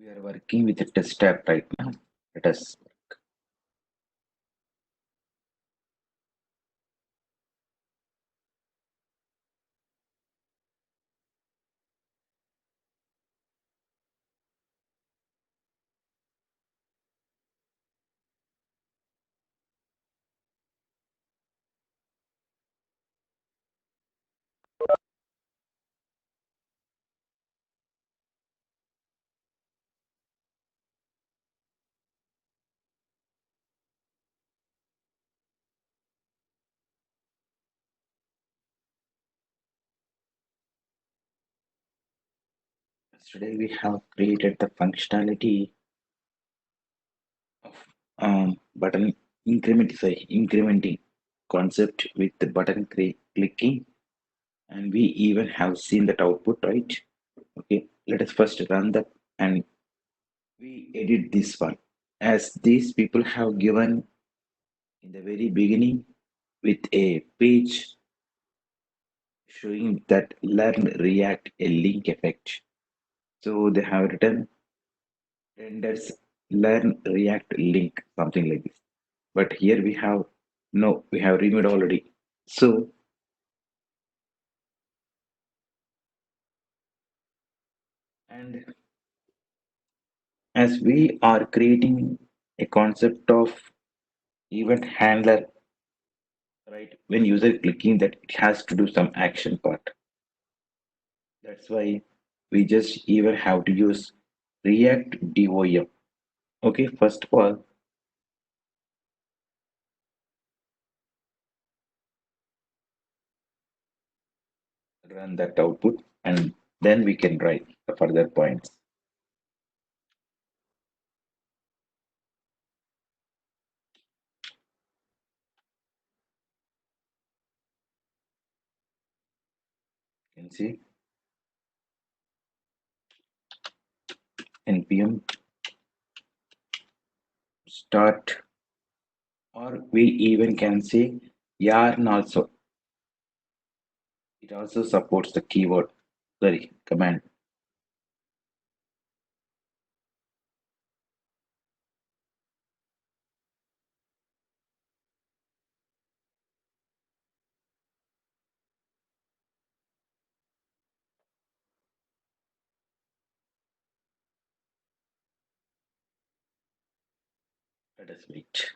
We are working with a test app right now. Let us. Today we have created the functionality of button incrementing concept with the button clicking, and we even have seen that output, right? Okay, let us first run that and we edit this one as these people have given in the very beginning with a page showing that learn react a link effect. So they have written renders learn react link, something like this. But here we have no, we have removed already. So, and as we are creating a concept of event handler, right? When user clicking that it has to do some action part. That's why we just even have to use React DOM. Okay, first of all, run that output and then we can write the further points. You can see npm start, or we even can say yarn also. It also supports the keyword, sorry, command. Let us wait.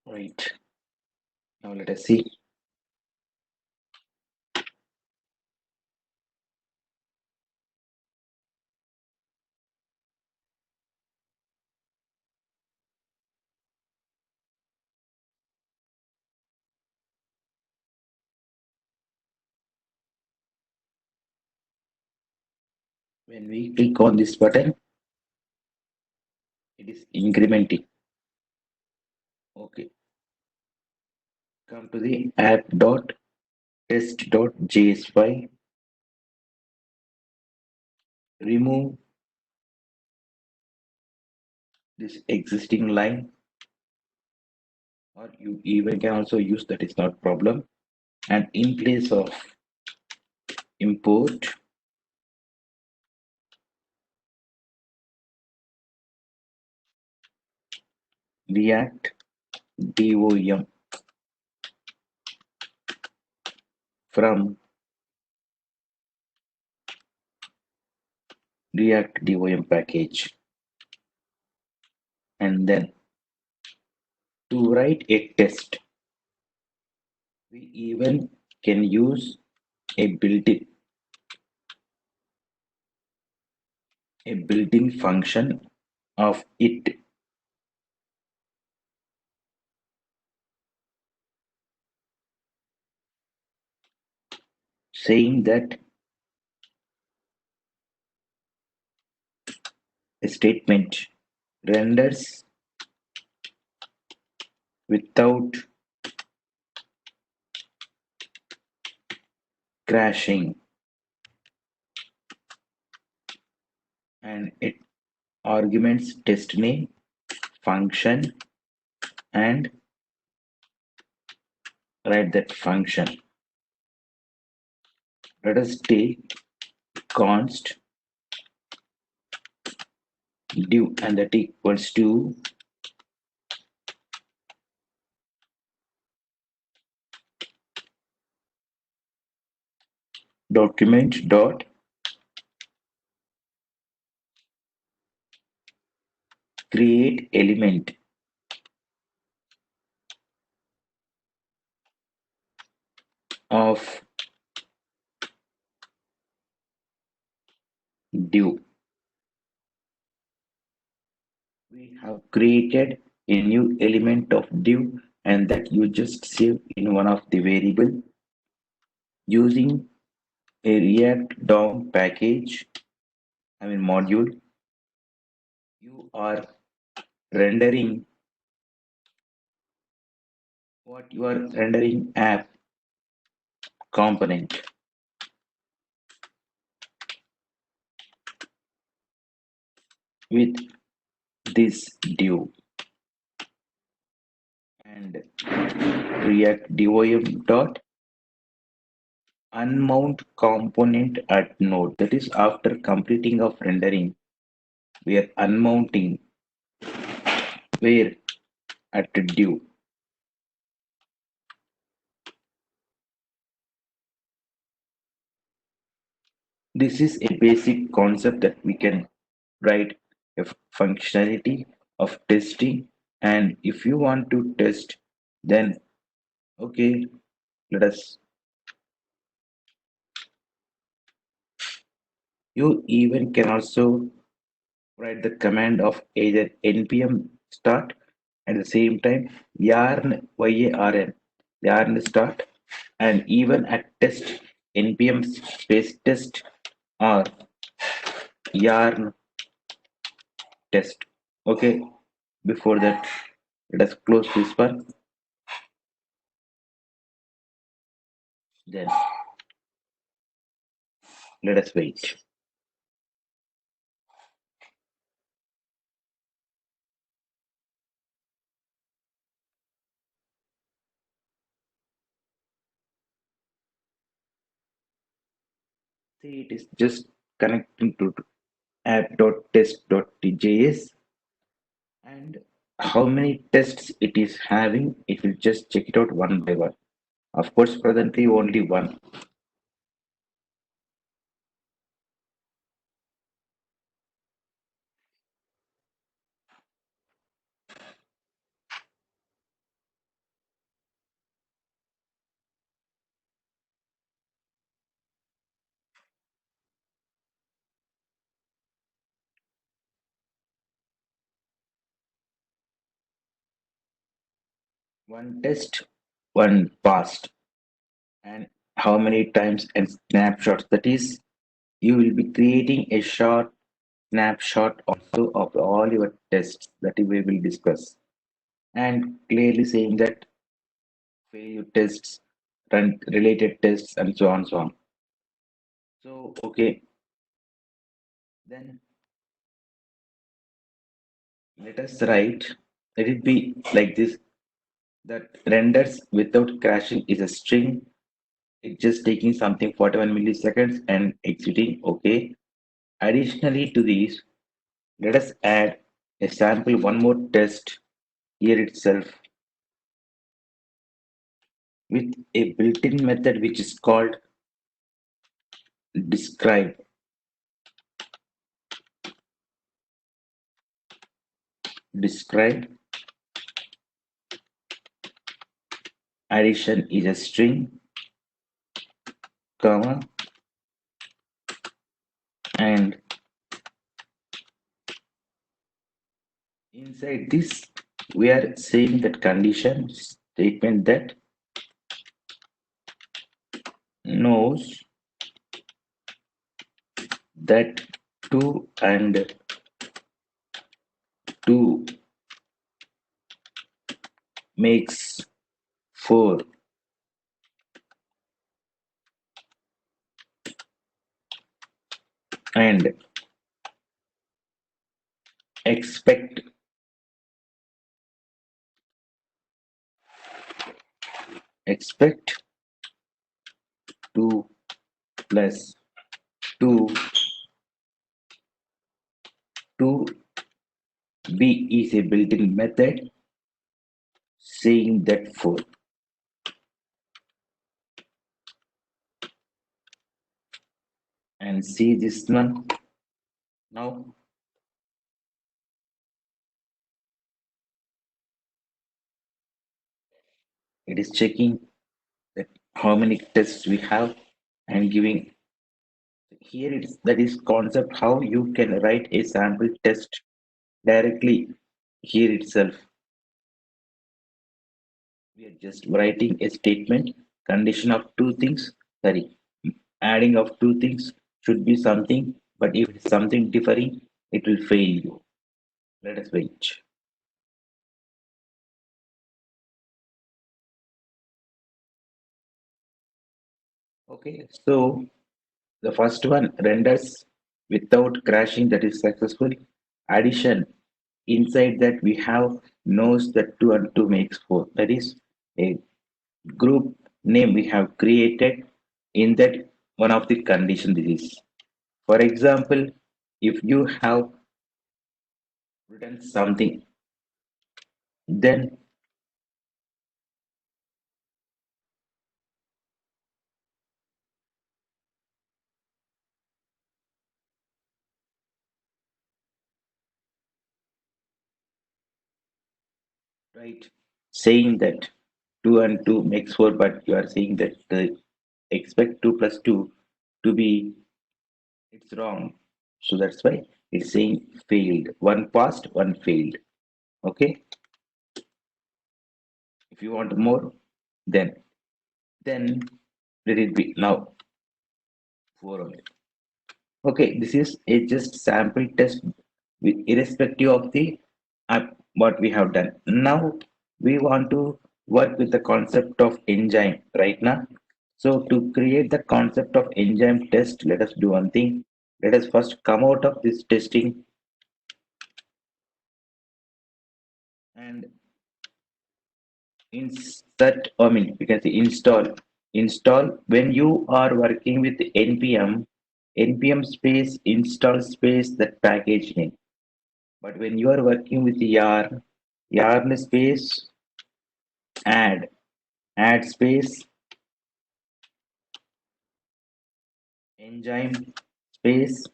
Right. Now let us see. When we click on this button, it is incrementing. Okay, come to the app.test.js file, remove this existing line, or you even can also use that, is not problem. And in place of import, React DOM from React DOM package. And then to write a test, we even can use a built-in function of it, saying that a statement renders without crashing, and it arguments test name, function, and write that function. Let us take const div, and that equals to document dot create element of div. We have created a new element of div, and that you just save in one of the variable using a React DOM package, module. You are rendering what you are rendering app component with this div, and React DOM dot unmount component at node. That is, after completing of rendering, we are unmounting where at div. This is a basic concept that we can write a functionality of testing. And if you want to test, then okay, let us. You even can also write the command of either npm start, at the same time yarn start, and even at test npm space test or yarn test. Okay, before that, let us close this one. Then let us wait. See, it is just connecting to app.test.js, and how many tests it is having, it will just check it out one by one. Of course, presently only one. One test, one passed. And how many times and snapshots, that is you will be creating a short snapshot also of all your tests that we will discuss, and clearly saying that failure tests, run related tests, and so on, so on. So, okay, then let us write, let it be like this, that renders without crashing is a string. It's just taking something 41 milliseconds and exiting. Okay. Additionally to these, let us add a sample one more test here itself with a built-in method which is called describe. Describe addition is a string, comma, and inside this we are saying that condition statement that knows that 2 and 2 makes 4, and expect expect 2 plus 2 to be is a built-in method saying that 4, and see this one now. It is checking that how many tests we have and giving here it's that is concept how you can write a sample test directly here itself. We are just writing a statement condition of two things, sorry, adding of two things should be something, but if it's something differing it will fail you. Let us wait. Okay, so the first one renders without crashing, that is successful. Addition, inside that we have knows that 2 and 2 makes 4. That is a group name we have created in that one of the condition this is. For example, if you have written something, then right, saying that 2 and 2 makes 4, but you are saying that the expect 2 plus 2 to be it's wrong. So that's why it's saying failed. One passed, one failed. Okay. If you want more, then let it be now 4 only. Okay, this is a just sample test with irrespective of the what we have done. Now we want to work with the concept of enzyme right now. So to create the concept of enzyme test, let us do one thing. Let us first come out of this testing and insert, I mean we can say install when you are working with npm space install space that package name. But when you are working with yarn space add space enzyme space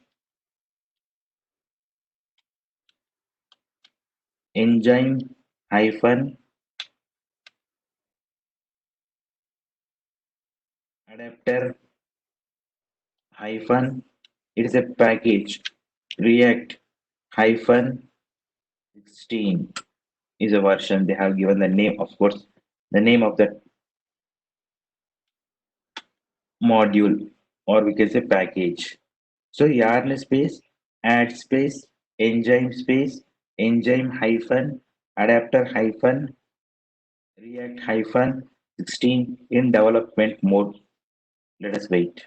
enzyme hyphen adapter hyphen, it is a package react hyphen 16 is a version. They have given the name, of course, the name of that module, or we can say package. So yarn space, add space, enzyme hyphen, adapter hyphen, react hyphen 16 in development mode. Let us wait.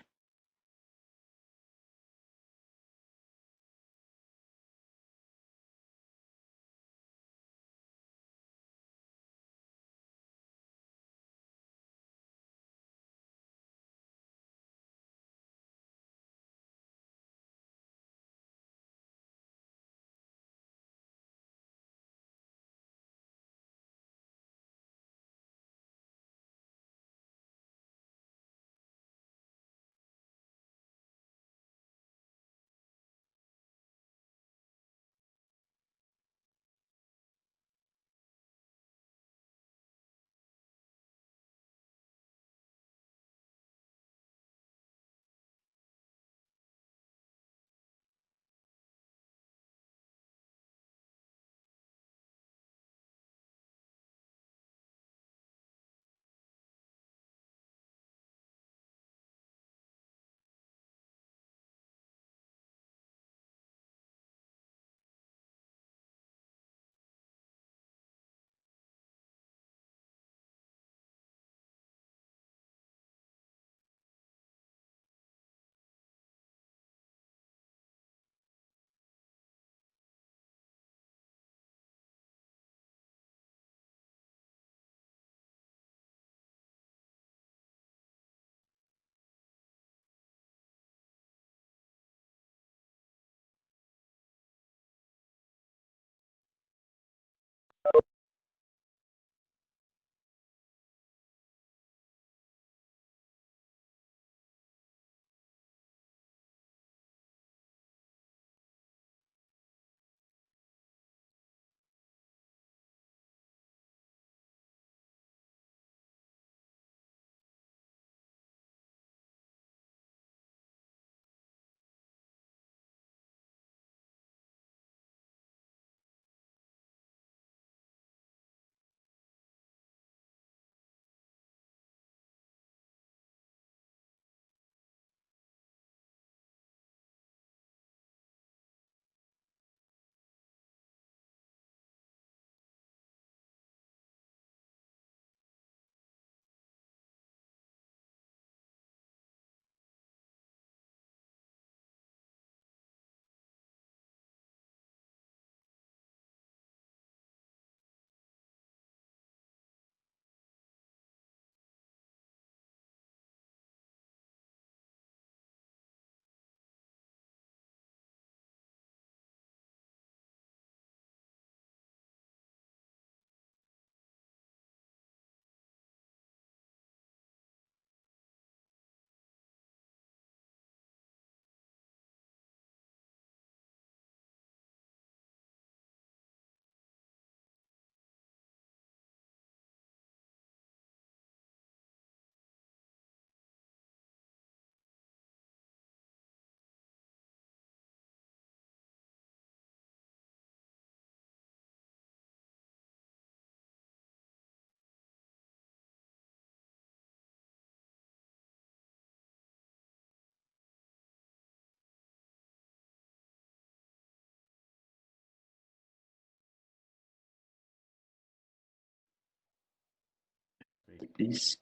Please.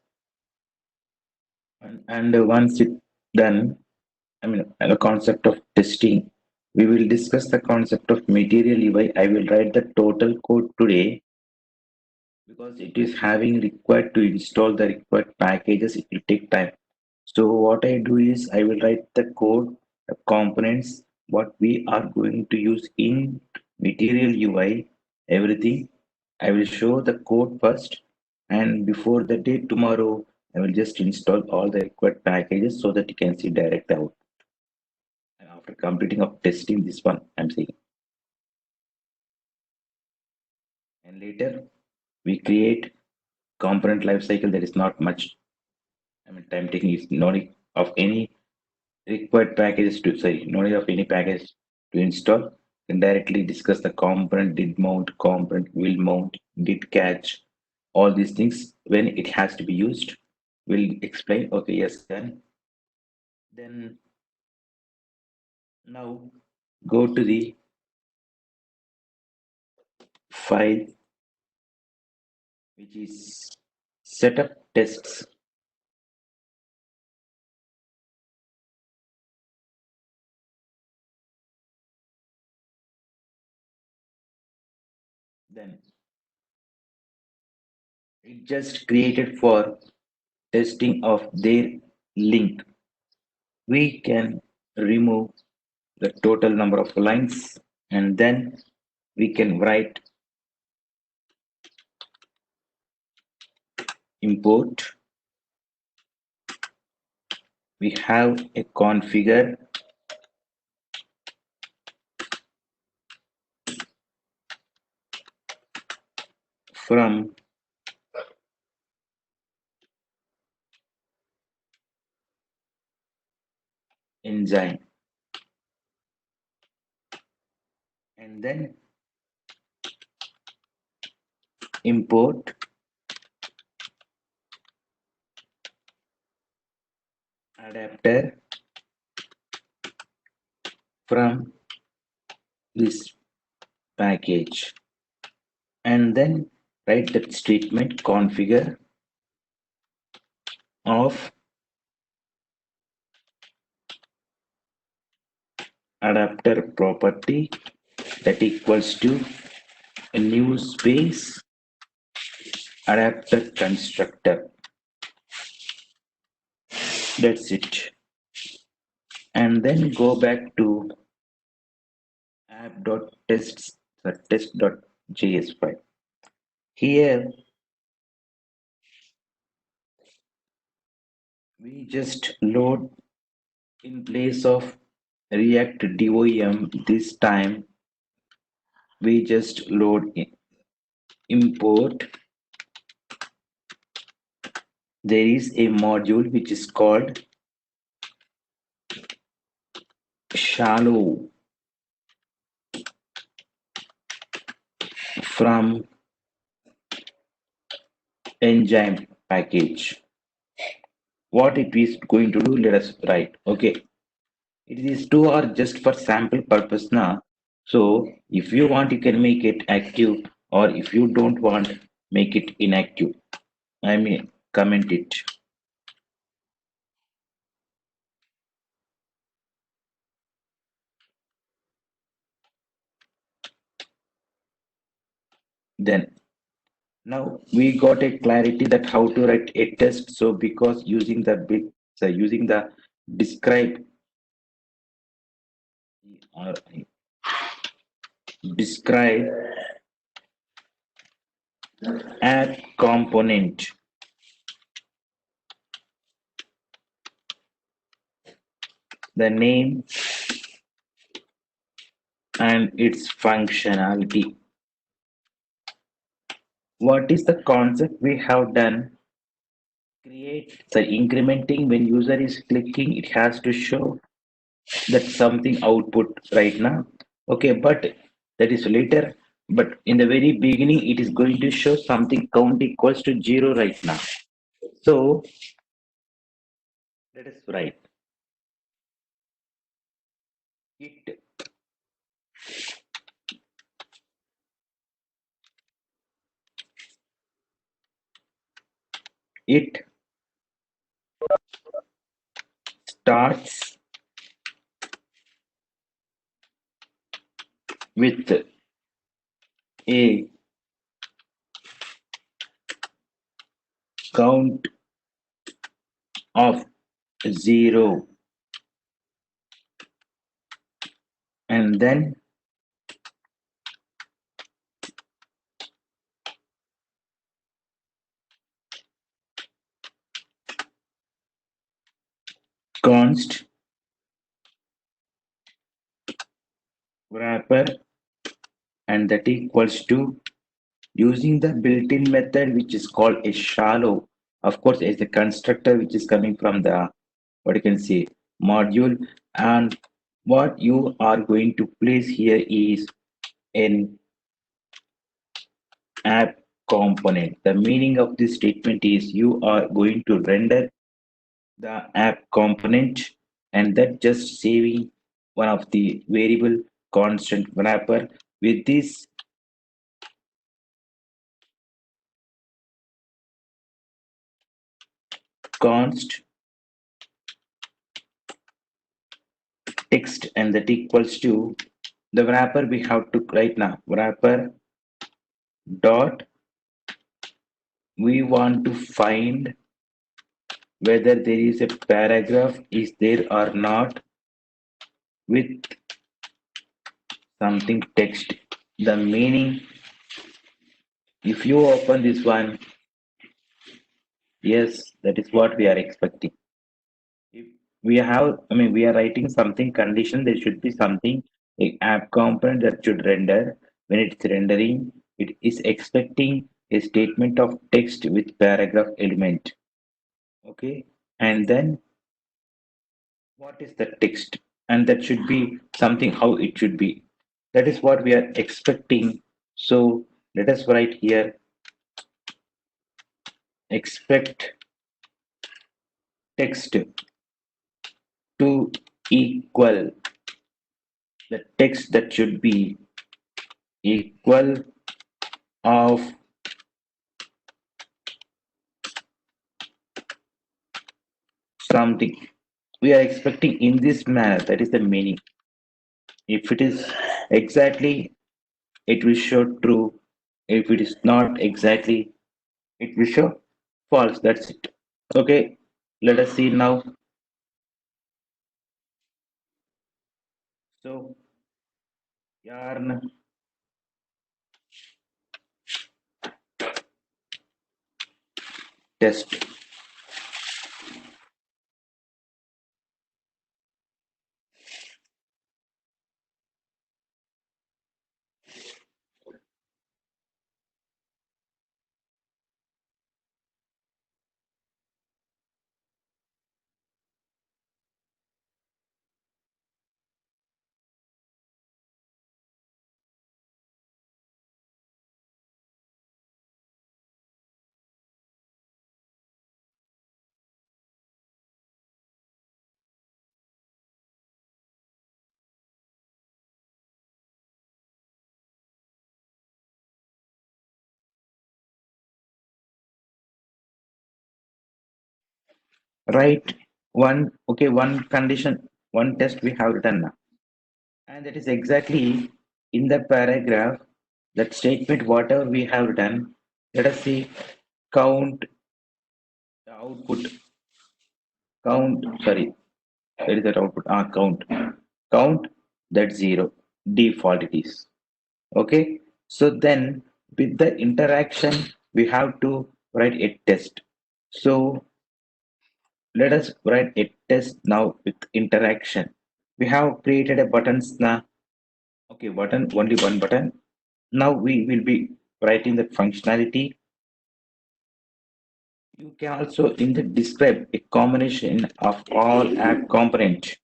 And once it's done, the concept of testing, we will discuss the concept of material UI. I will write the total code today because it is having required to install the required packages. It will take time. So what I do is I will write the code, the components, what we are going to use in material UI, everything. I will show the code first, and before the day tomorrow, I will just install all the required packages so that you can see direct out. And after completing of testing this one, I'm saying, and later we create component lifecycle. There is not much. Time taking is no need of any required packages to say no need of any package to install. Can directly discuss the component did mount, component will mount, did catch, all these things when it has to be used. We'll explain. Okay, yes, then Now go to the file which is setup tests. Then it just created for testing of their link. We can remove the total number of lines and then we can write import. We have a configure from engine and then import adapter from this package and then write that statement configure of adapter property that equals to a new space adapter constructor. That's it. And then go back to app.tests the test.js file. Here we just load in place of React DOM this time we just load import. There is a module which is called shallow from engine package. What it is going to do, let us write. Okay, these two are just for sample purpose now. So if you want, you can make it active, or if you don't want, make it inactive. I mean, comment it. Then now we got a clarity that how to write a test. So because using the using the describe or describe app component, the name and its functionality. What is the concept we have done? Create the incrementing when user is clicking, it has to show that something output right now. Okay, but that is later. But in the very beginning, it is going to show something count equals to 0 right now. So that is right. It it starts with a count of 0 and then const wrapper and that equals to using the built-in method which is called a shallow, of course as a constructor which is coming from the what you can say module, and what you are going to place here is an app component. The meaning of this statement is you are going to render the app component and that just saving one of the variable constant wrapper. With this const text and that equals to the wrapper we have to write now. Wrapper dot we want to find whether there is a paragraph is there or not with something text. The meaning, if you open this one, yes, that is what we are expecting. If we have, I mean, we are writing something condition, there should be something, a app component that should render. When it's rendering, it is expecting a statement of text with paragraph element. Okay. And then what is the text? And that should be something how it should be. That is what we are expecting. So let us write here expect text to equal the text that should be equal of something. We are expecting in this manner. That is the meaning. If it is exactly, it will show true. If it is not exactly, it will show false. That's it. Okay. Let us see now. So yarn test. Right. One. Okay. One condition. One test we have written now. And that is exactly in the paragraph, that statement, whatever we have done. Let us see count the output. Count, sorry, where is that output? Count. Count that zero. Default it is. Okay. So then with the interaction, we have to write a test. So let us write a test now with interaction. We have created a buttons now. Okay, button, only one button. Now we will be writing the functionality. You can also in the describe a combination of all app component.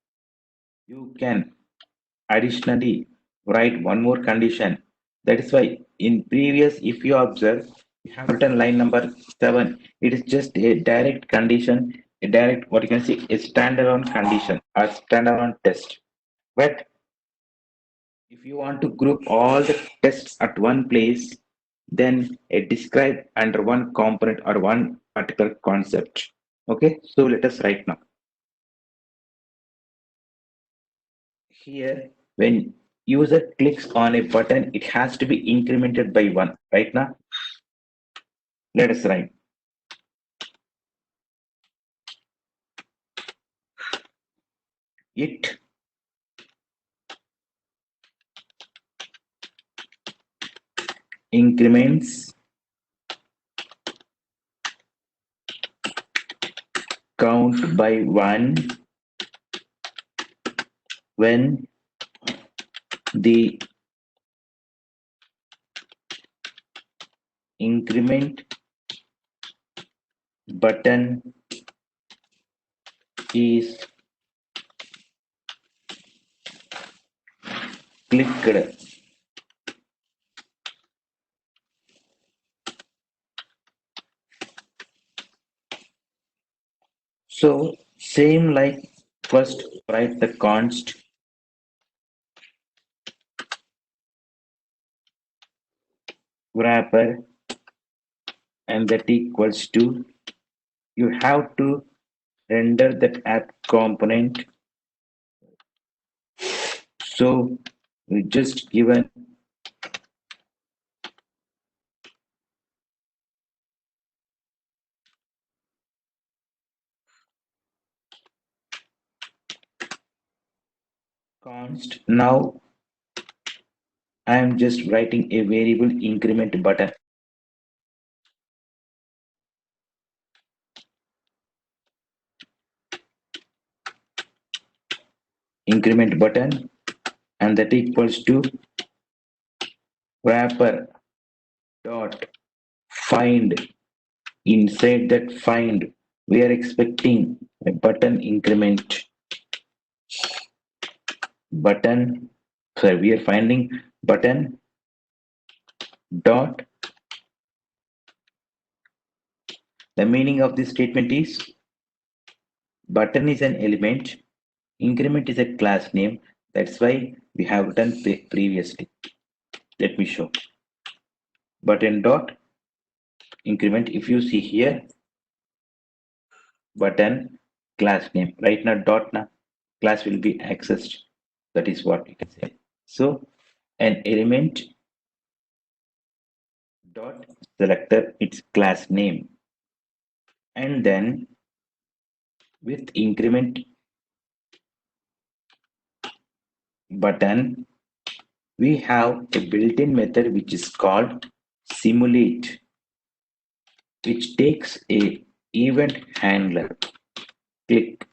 You can additionally write one more condition. That is why in previous, if you observe, we have written line number 7. It is just a direct condition, a direct what you can see a standalone condition or standalone test. But if you want to group all the tests at one place, then a describe under one component or one particular concept. Okay, so let us write now. Here, when user clicks on a button, it has to be incremented by one. Right now, let us write it increments count by one when the increment button is clicked. So same like first write the const wrapper, and that equals to, you have to render that app component. So we just given const. Now I am just writing a variable increment button. Increment button, and that equals to wrapper dot find. Inside that find, we are expecting a button increment button. So we are finding button dot. The meaning of this statement is button is an element, increment is a class name. That's why we have done previously. Let me show. Button dot increment. If you see here, button class name. Right now, dot now class will be accessed. That is what we can say. So an element dot selector, its class name, and then with increment button, we have a built-in method which is called simulate, which takes a event handler. Click.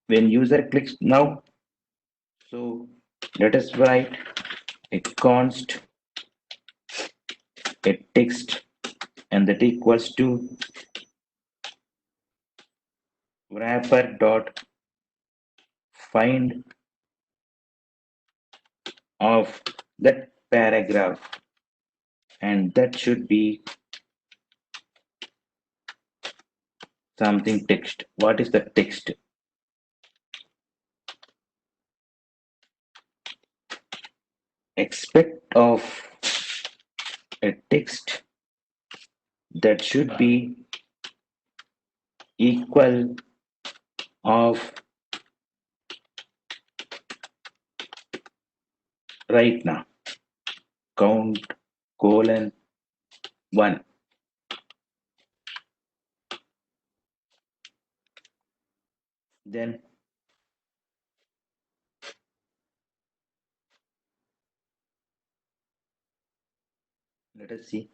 When user clicks now, so let us write a const, a text, and that equals to wrapper dot find of that paragraph, and that should be something text. What is the text? Expect of a text that should be equal of right now count colon 1. Then let us see.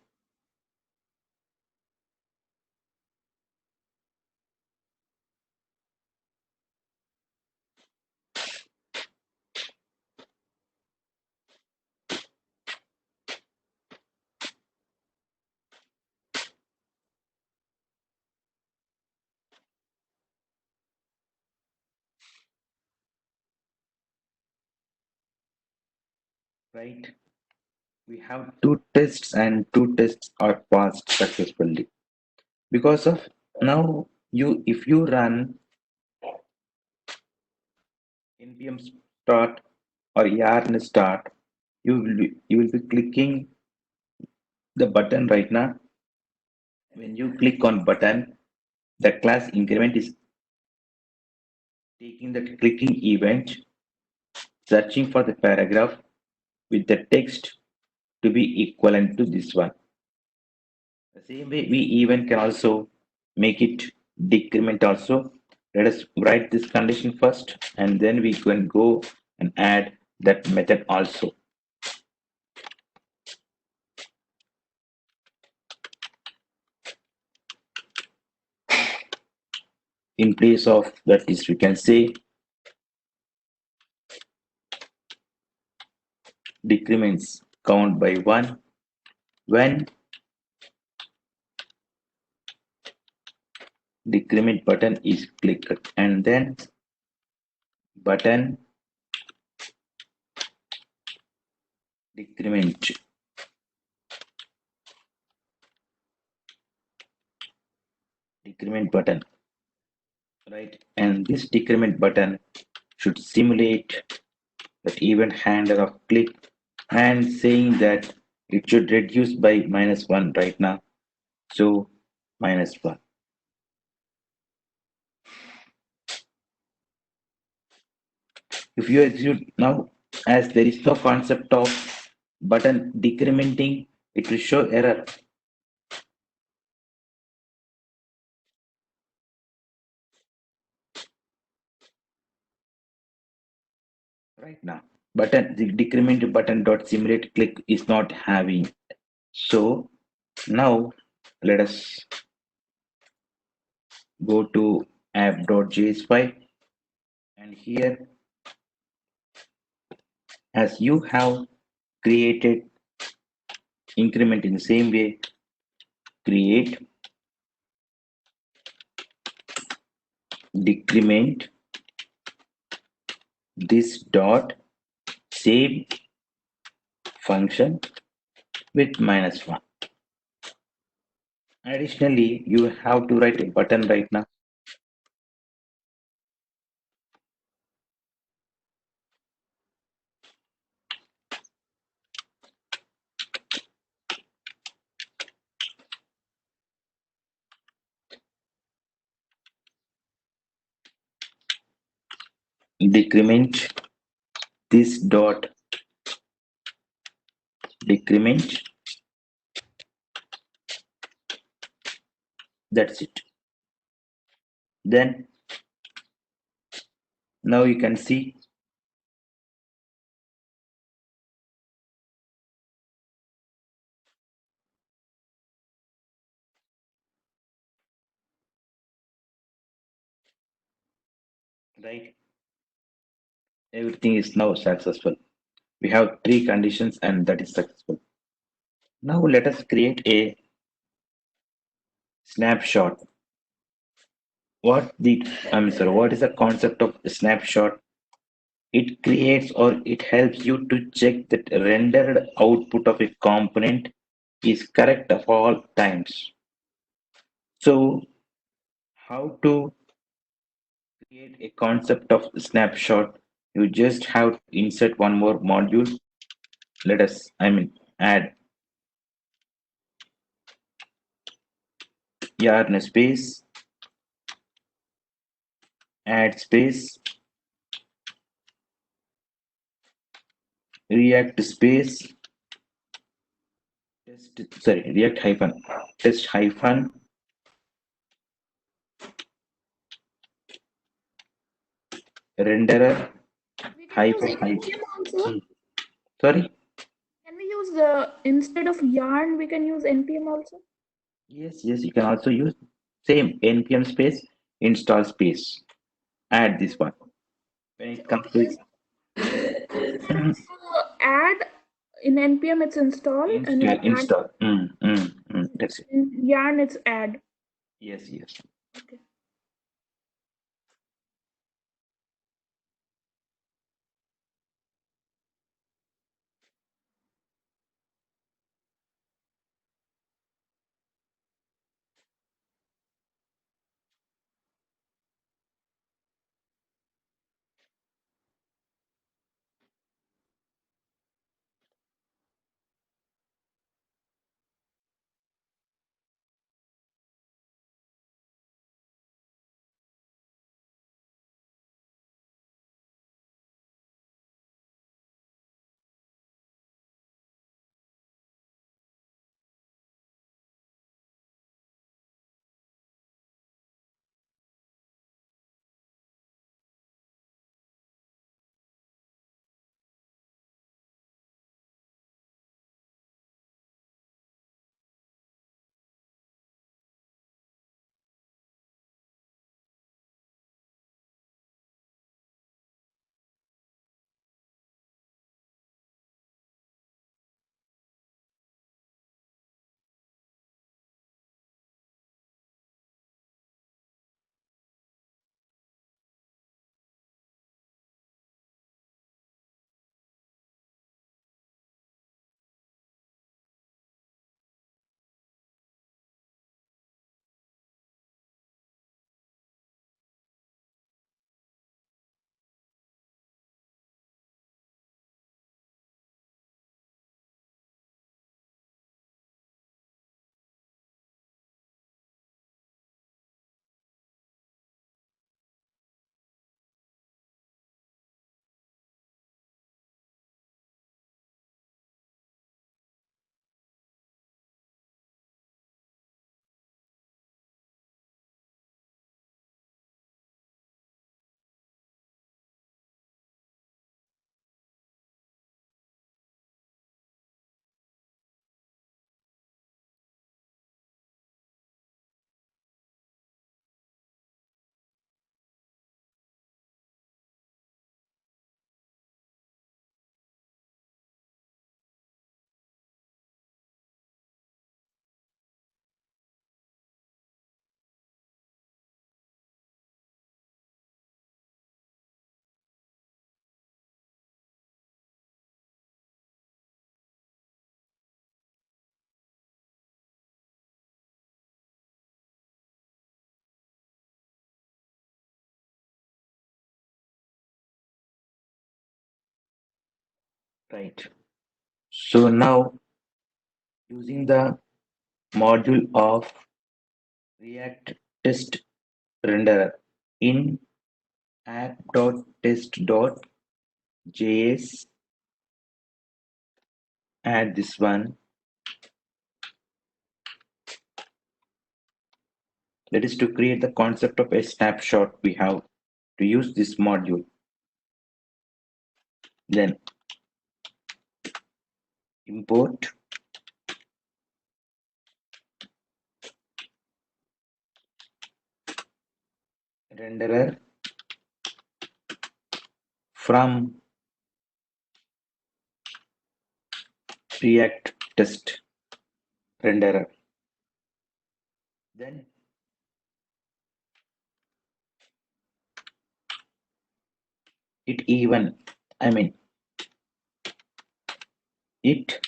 Right, we have two tests and two tests are passed successfully. Because of now, you if you run npm start or yarn start, you will be clicking the button right now. When you click on button, the class increment is taking the clicking event, searching for the paragraph with the text to be equivalent to this one. The same way we even can also make it decrement also. Let us write this condition first, and then we can go and add that method also. In place of that is, we can say decrements count by 1 when decrement button is clicked, and then button decrement button, right? And this decrement button should simulate that event handler of click and saying that it should reduce by -1 right now. So -1. If you execute now, as there is no concept of button decrementing, it will show error right now. Button the decrement button dot simulate click is not having. So now let us go to app.js file, and here, as you have created increment in the same way, create decrement this dot same function with -1. Additionally, you have to write a button right now. Decrement this dot decrement. That's it. Then now you can see right, everything is now successful. We have three conditions and that is successful. Now let us create a snapshot. What the I'm sorry, what is the concept of a snapshot? It creates or it helps you to check that rendered output of a component is correct of all times. So how to create a concept of snapshot? You just have to insert one more module. Let us, add yarn space, add space, react space, react hyphen, test hyphen, renderer We can use hyphen hyphen. NPM also. Sorry? Can we use the instead of yarn, we can use NPM also? Yes, yes, you can also use same npm space, install space. Add this one. When it comes Okay, to instead of add in NPM, it's install, and in install. That's it. yarn, it's add. Yes, yes. Okay. right? So now using the module of React Test Renderer in app.test.js, add this one. That is to create the concept of a snapshot. We have to use this module. Then import renderer from React Test Renderer. Then it even, I mean, it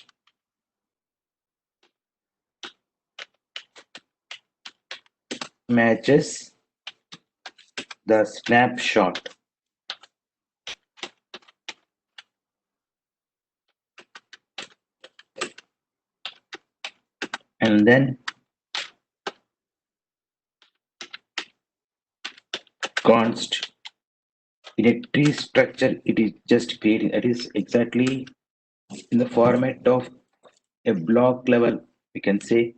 matches the snapshot, and then const in a tree structure. It is just creating, it is exactly in the format of a block level. We can say,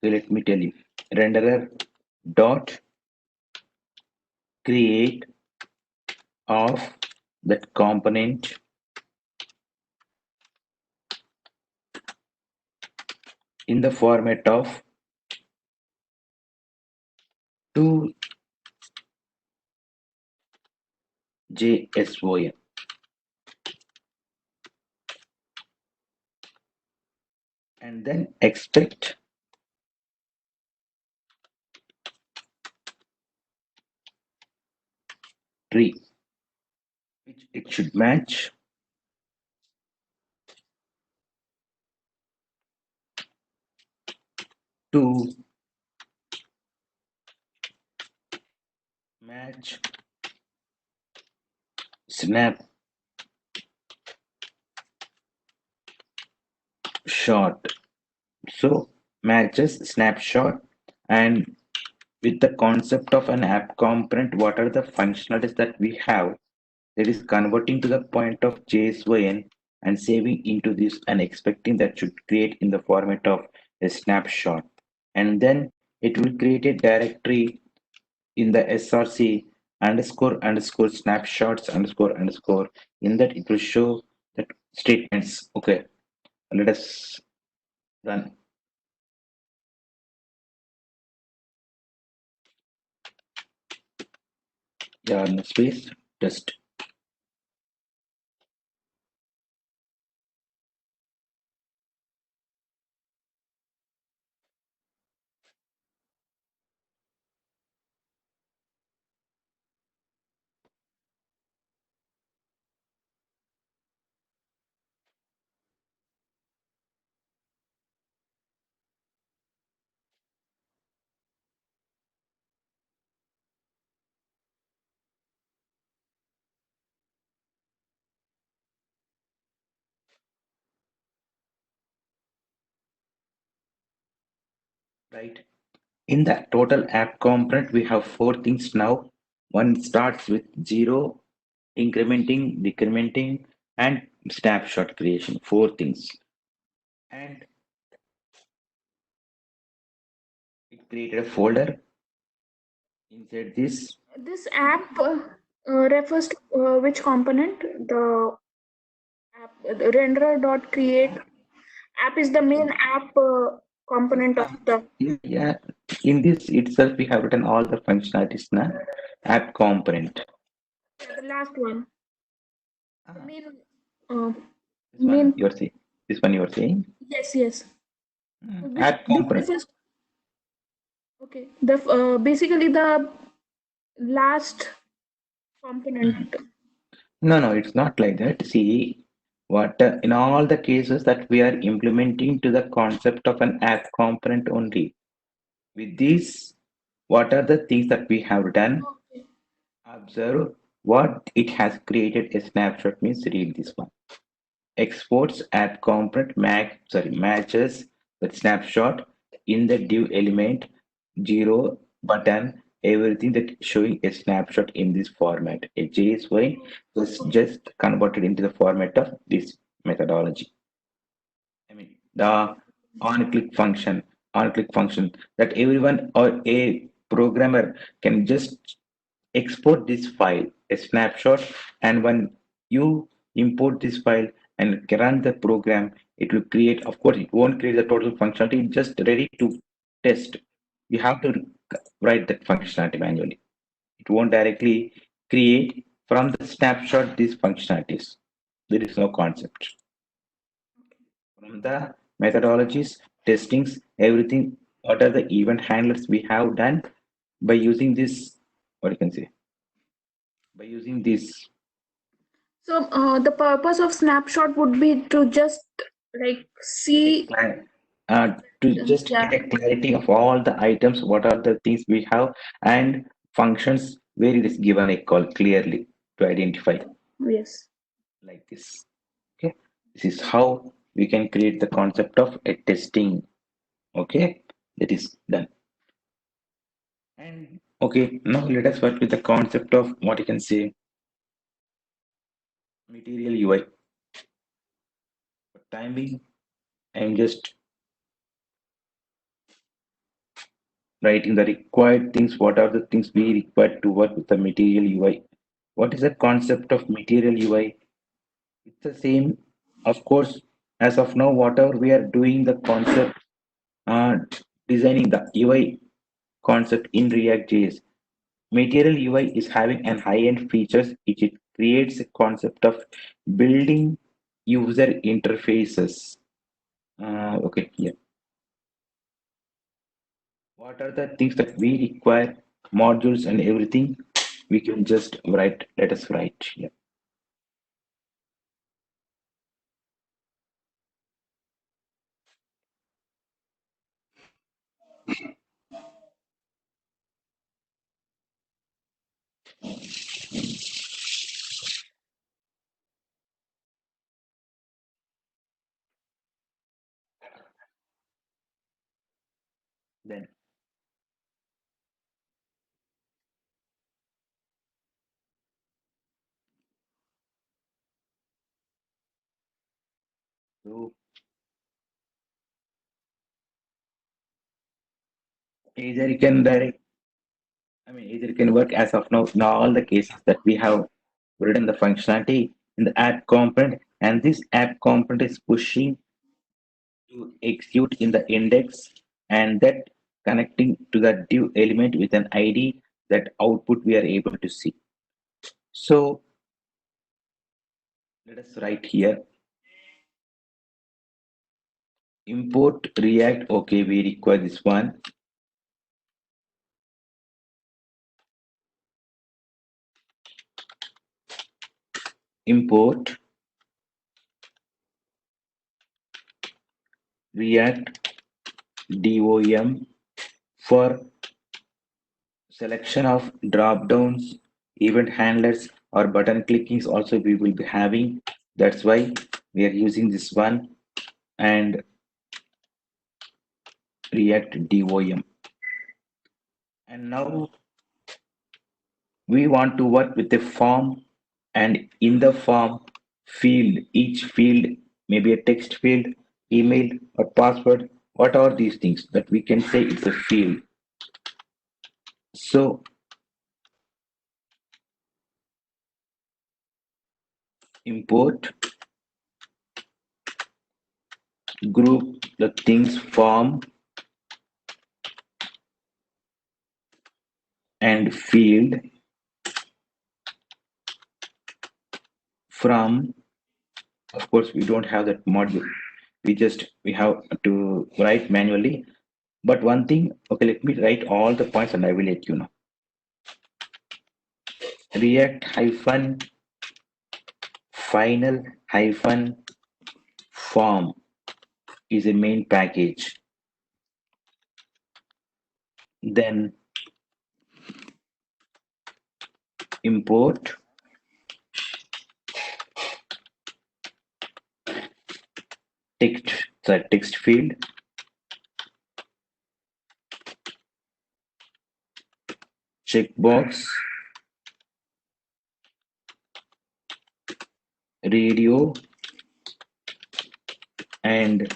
okay, let me tell you, renderer dot create of that component in the format of 2JSON, and then expect tree, which it should match to match snapshot. So matches snapshot, and with the concept of an app component, what are the functionalities that we have? That is converting to the point of JSON and saving into this and expecting that should create in the format of a snapshot. And then it will create a directory in the src underscore underscore snapshots underscore underscore. In that it will show that statements. Okay, let us run. Yarn space test. Right. In the total app component, we have four things now. One starts with zero, incrementing, decrementing, and snapshot creation. Four things. And it created a folder inside this. This app refers to which component? The app the renderer.create app is the main app component of the Yeah, in this itself, we have written all the functionalities na app component. yeah, the last one. The Ah, main uh, this one main you're saying. This one you're saying. yes. This App this component. refers okay. The basically the last component. No, no, it's not like that. See, what in all the cases that we are implementing to the concept of an app component only. With these, what are the things that we have done? Okay. Observe what it has created a snapshot means read this one. exports app component matches the snapshot in the div element 0 button everything that showing a snapshot in this format. A JSY was just converted into the format of this methodology. I mean, the on-click function that everyone or a programmer can just export this file, a snapshot, and when you import this file and run the program, it will create, of course, it won't create the total functionality, it's just ready to test. You have to write that functionality manually. It won't directly create from the snapshot these functionalities. There is no concept from the methodologies, testings, everything, what are the event handlers we have done by using this, what you can say, by using this, So the purpose of snapshot would be to just like get a see, to just yeah, get a clarity of all the items, what are the things we have, and functions where it is given a call clearly to identify yes. like this. Okay, this is how we can create the concept of a testing. Okay, that is done. And okay, now let us work with the concept of what you can say material UI. For time being, I'm just writing the required things. What are the things we require to work with the material UI? What is the concept of material UI? It's the same, of course, as of now, whatever we are doing, the concept, uh, designing the UI concept in React.js. Material UI is having an high-end features which it creates a concept of building user interfaces. Okay, yeah. What are the things that we require, modules and everything? We can just write, let us write. Yeah. Then, so either you can direct, I mean, either you can work as of now in all the cases that we have written the functionality in the app component, and this app component is pushing to execute in the index, and that connecting to the div element with an ID, that output we are able to see. So let us write here import React. Okay, we require this one. Import React DOM for selection of drop downs, event handlers, or button clickings. Also, we will be having. That's why we are using this one and React DOM. And now we want to work with a form, and in the form field, each field, maybe a text field, email, or password. What are these things that we can say it's a field? So import group the things form and field from, of course we don't have that module, we have to write manually. But one thing, okay, let me write all the points and I will let you know. React hyphen final hyphen form is a main package. Then import the text field, checkbox, radio, and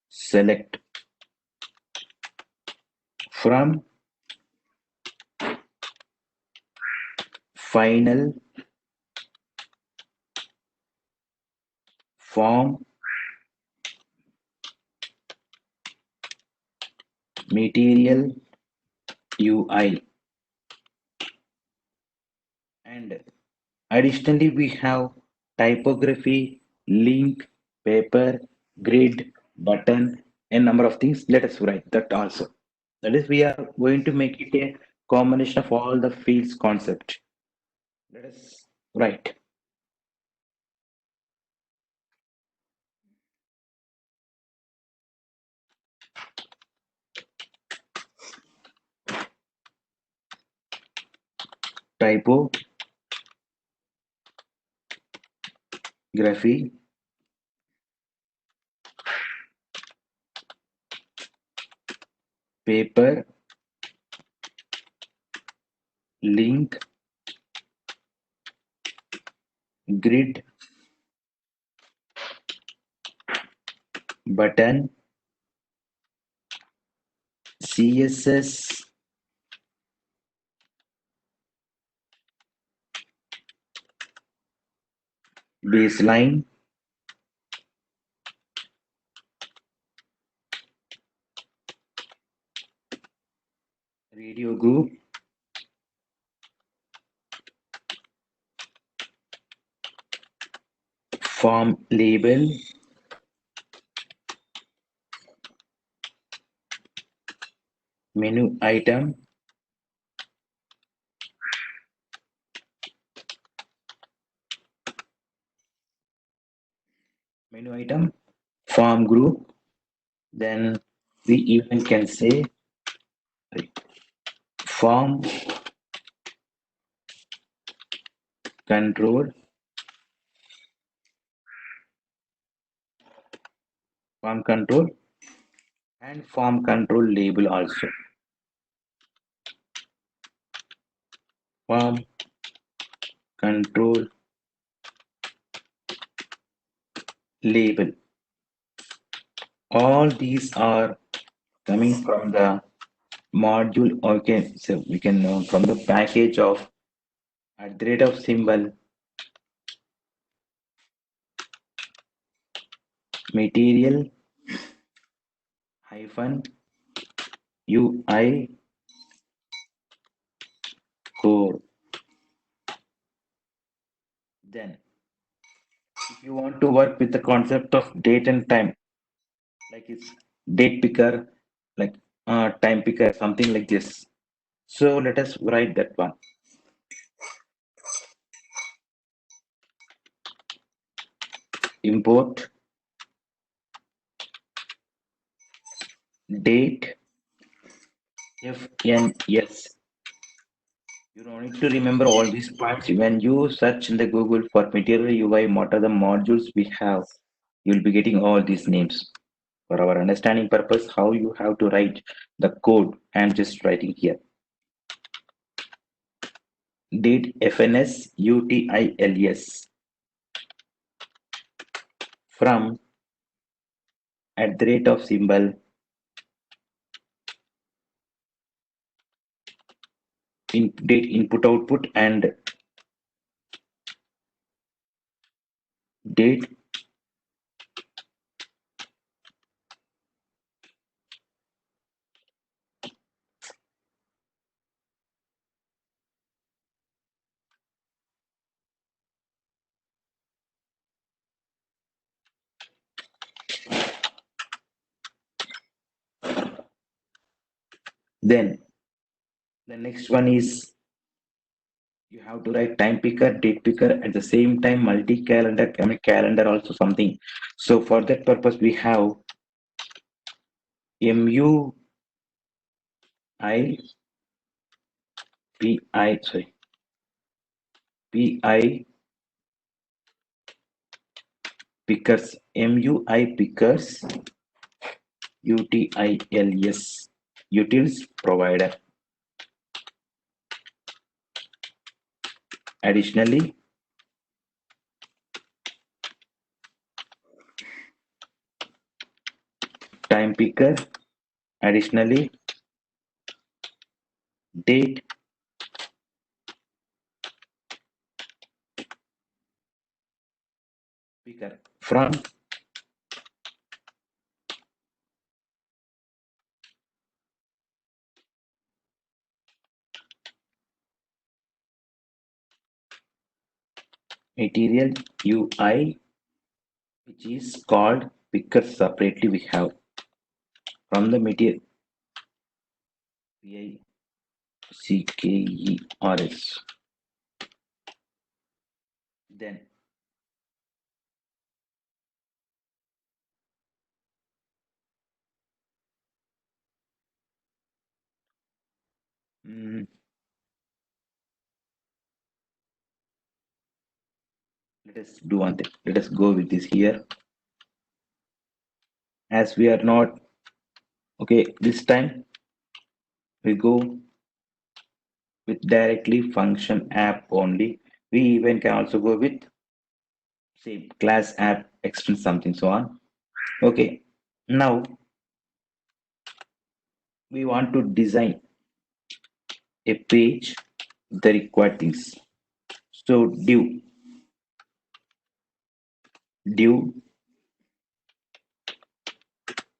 select from final form material UI. And additionally, we have typography, link, paper, grid, button, a number of things. Let us write that also. That is, we are going to make it a combination of all the fields concept. Let us write typography, paper, link, grid, button, CSS, baseline, radio group, form label, menu item, form group. Then we even can say form control, form control, and form control label also. Form control label. All these are coming from the module. Okay, so we can know from the package of at the rate of symbol material hyphen UI core. Then, if you want to work with the concept of date and time, like it's date picker, like time picker, something like this. So let us write that one. Import date FNS. You don't need to remember all these parts. When you search in the Google for material UI, what are the modules we have, you'll be getting all these names. For our understanding purpose, how you have to write the code, I'm just writing here. Date FNS UTILS from at the rate of symbol date input output and date then the next one is you have to write time picker, date picker at the same time multi-calendar, I mean calendar also something. So for that purpose we have MUI PI sorry PI pickers MUI pickers utils, utils provider. Additionally, time picker. Additionally, date picker from material UI, which is called picker separately. We have from the material pickers. Then mm, let us do one thing. Let us go with this here. As we are not okay, this time we go with directly function app only. We even can also go with say class app extend something so on. Okay, now we want to design a page with the required things. So div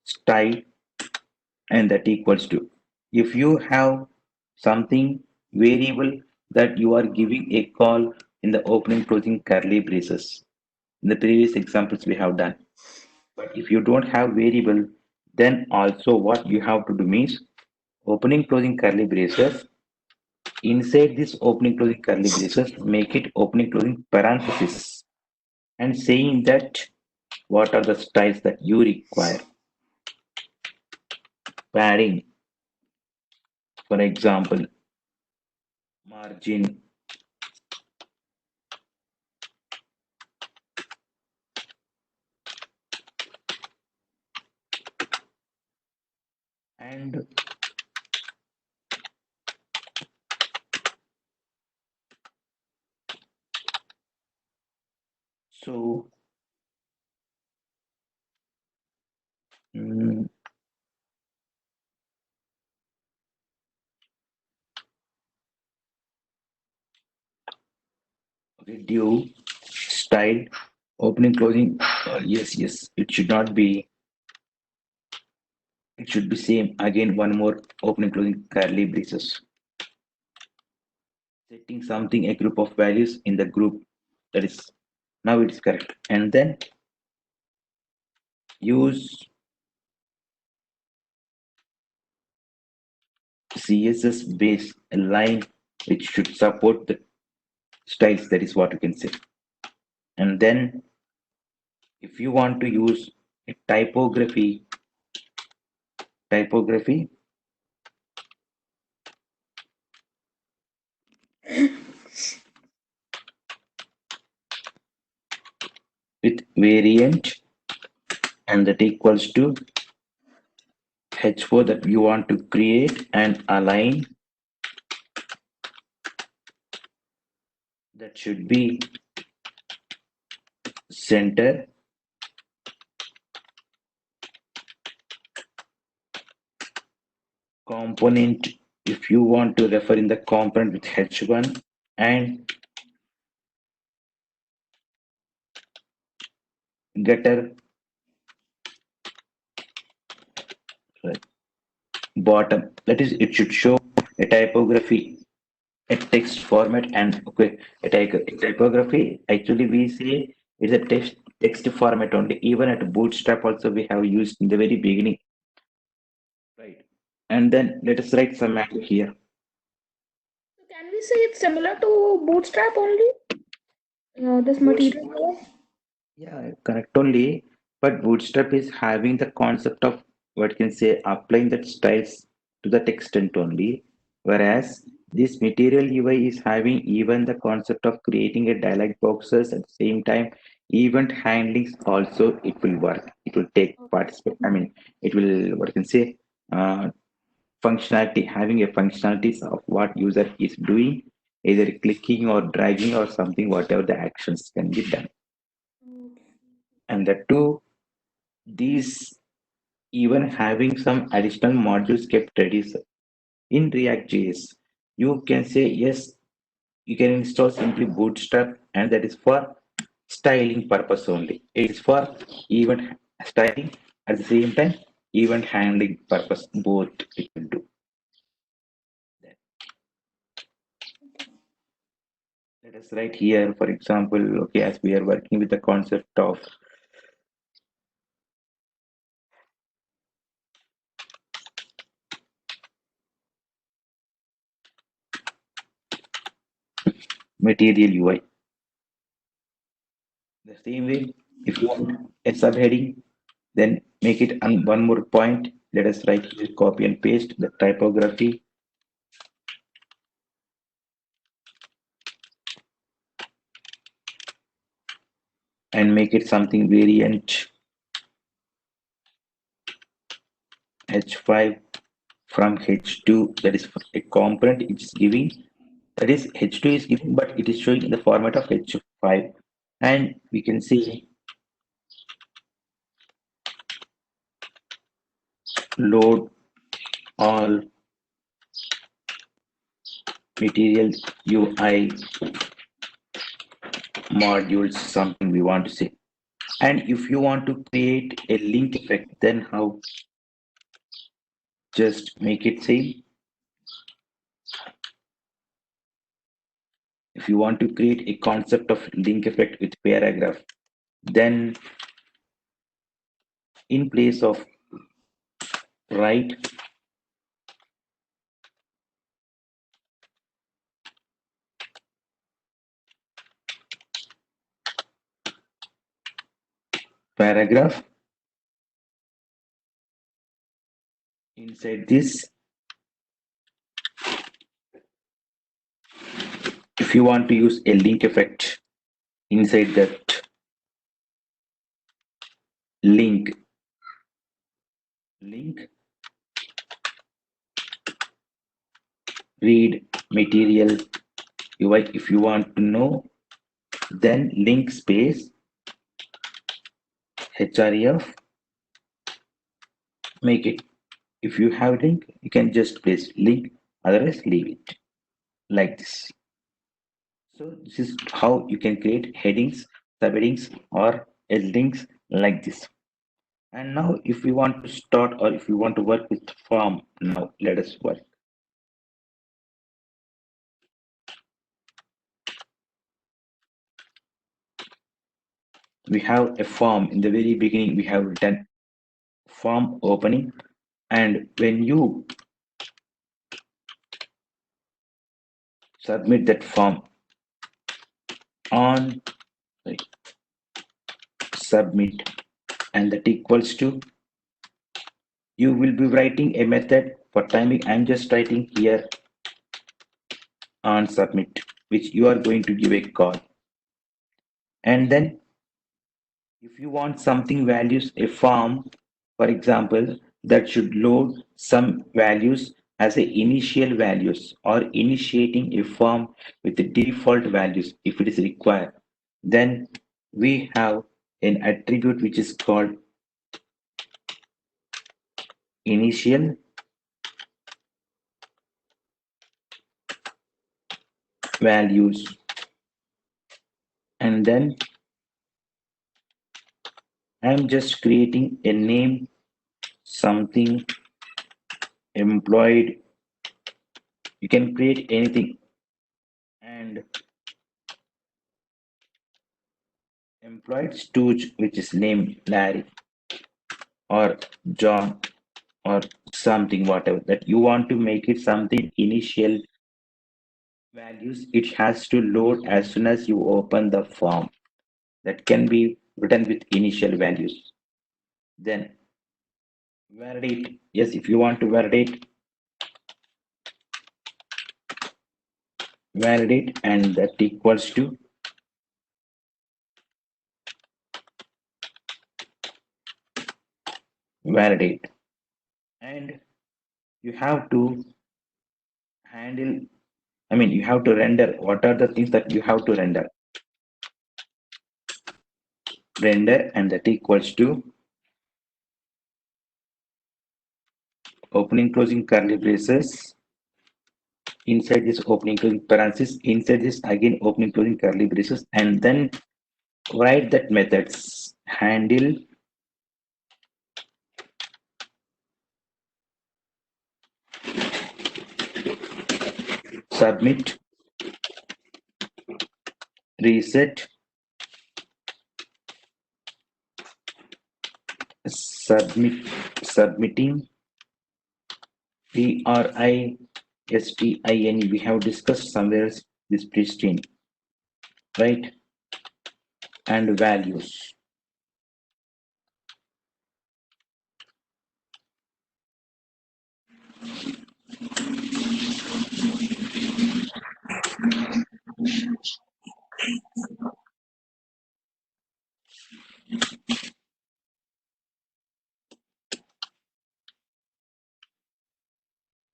style and that equals to if you have something variable that you are giving a call in the opening closing curly braces. In the previous examples we have done. But if you don't have variable, then also what you have to do means opening closing curly braces. Inside this opening closing curly braces, make it opening closing parenthesis and saying that what are the styles that you require. Padding, for example, margin and so mm, okay, div style opening closing yes it should not be it should be same again one more opening closing curly braces setting something a group of values in the group that is now it's correct and then use css base line which should support the styles that is what you can say and then if you want to use a typography with variant and that equals to h4 that you want to create and align that should be center component if you want to refer in the component with h1 and getter sorry, bottom that is it should show a typography a text format and okay a typography actually we say it's a text format only even at bootstrap also we have used in the very beginning right and then let us write some magic here. So can we say it's similar to Bootstrap only? This Boots- material here? yeah correct only but bootstrap is having the concept of what you can say applying that styles to that extent only whereas this material UI is having even the concept of creating a dialog boxes at the same time Event handlings also it will work. It will take participate. I mean, it will what you can say functionality, having a functionalities of what user is doing, either clicking or dragging or something, whatever the actions can be done. Okay. And the two, these even having some additional modules kept ready in React.js. You can say yes, you can install simply Bootstrap, and that is for styling purpose only. It is for event styling at the same time event handling purpose. Both it will do. Let us write here, for example, okay, as we are working with the concept of material UI. The same way, if you want a subheading, then make it one more point. Let us write here, copy and paste the typography and make it something variant H5 from H2. That is a component it is giving. That is H2 is giving, but it is showing in the format of H5. And we can see load all material UI modules, something we want to say. And if you want to create a link effect, then how? Just make it same. If you want to create a concept of link effect with paragraph, then in place of write paragraph, inside this, if you want to use a link effect inside that link read material UI, if you want to know, then link space href, make it. If you have link, you can just place link, otherwise leave it like this. So this is how you can create headings, subheadings, or links like this. And now if we want to start or if we want to work with form, now let us work. We have a form. In the very beginning, we have written form opening. And when you submit that form on sorry, submit and that equals to, you will be writing a method for timing. I'm just writing here on submit, which you are going to give a call. And then if you want something values, a form, for example, that should load some values as a initial values or initiating a form with the default values if it is required, then we have an attribute which is called initial values. And then I'm just creating a name, something employed. You can create anything. And employed Stooge, which is named Larry or John or something, whatever that you want to make it something initial values. It has to load as soon as you open the form. That can be written with initial values. Then validate. Yes, if you want to validate, and that equals to validate, and you have to handle, I mean, you have to render. What are the things that you have to render? Render, and that equals to opening closing curly braces. Inside this opening closing parenthesis, inside this again opening closing curly braces, and then write that methods handle, submit, reset, submitting, PRISTIN. We have discussed somewhere else this pristine, right? And values.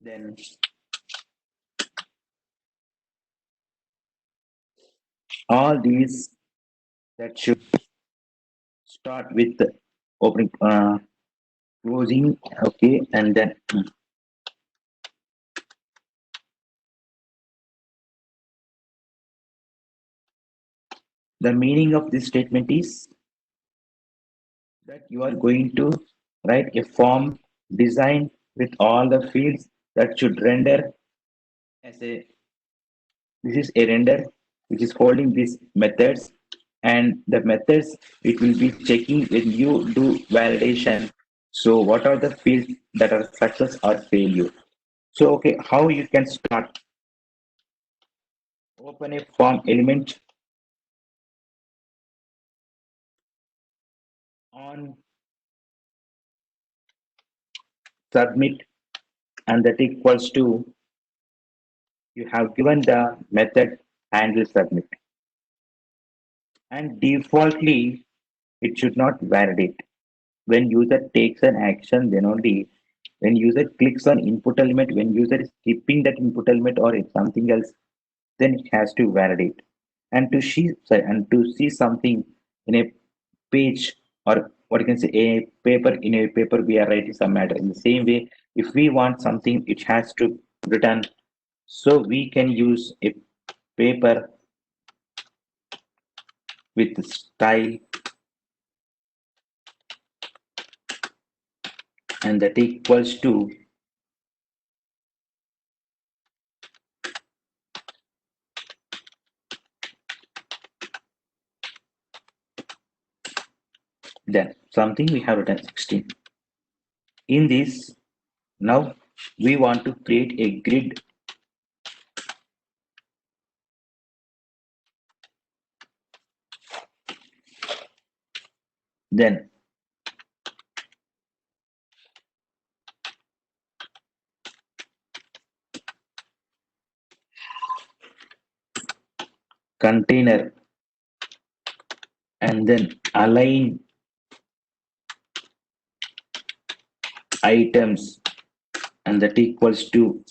Then all these that should start with opening, closing, okay, and then the meaning of this statement is that you are going to write a form design with all the fields that should render as a, this is a render which is holding these methods, and the methods it will be checking when you do validation. So what are the fields that are success or failure? So okay, how you can start? Open a form element on submit, and that equals to you have given the method handle submit, and defaultly it should not validate. When user takes an action, then only when user clicks on input element, when user is skipping that input element or if something else, then it has to validate. And to see something in a page, or what you can say a paper, in a paper we are writing some matter. In the same way, if we want something, it has to return. So we can use a paper with style, and that equals to then something we have written 16. In this, now we want to create a grid, then container, and then align items, and that equals to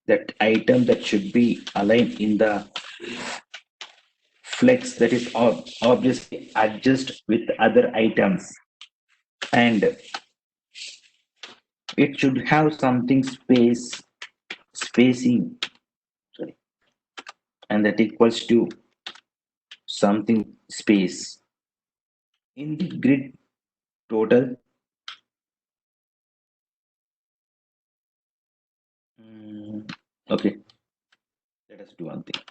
that item that should be aligned in the flex, that is obviously adjust with other items, and it should have something spacing, sorry, and that equals to something space in the grid total. Okay, let us do one thing.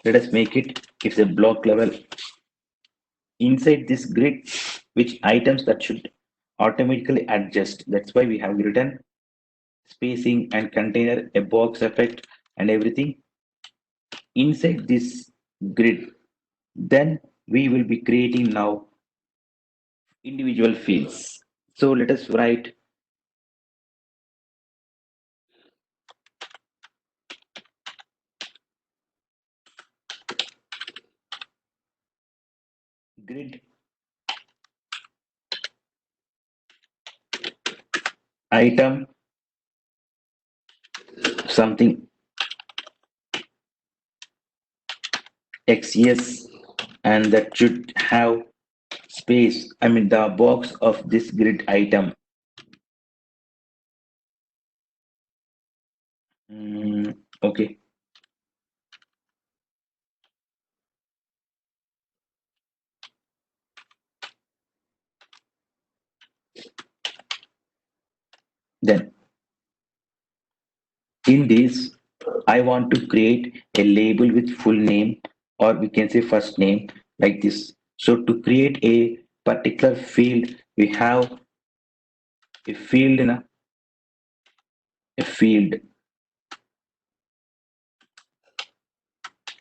Let us make it's a block level inside this grid, which items that should automatically adjust. That's why we have written spacing and container, a box effect, and everything inside this grid. Then we will be creating now individual fields. So let us write grid item something XS, and that should have space. I mean the box of this grid item. Okay. Then in this, I want to create a label with full name, or we can say first name, like this. So to create a particular field, we have a field in a field.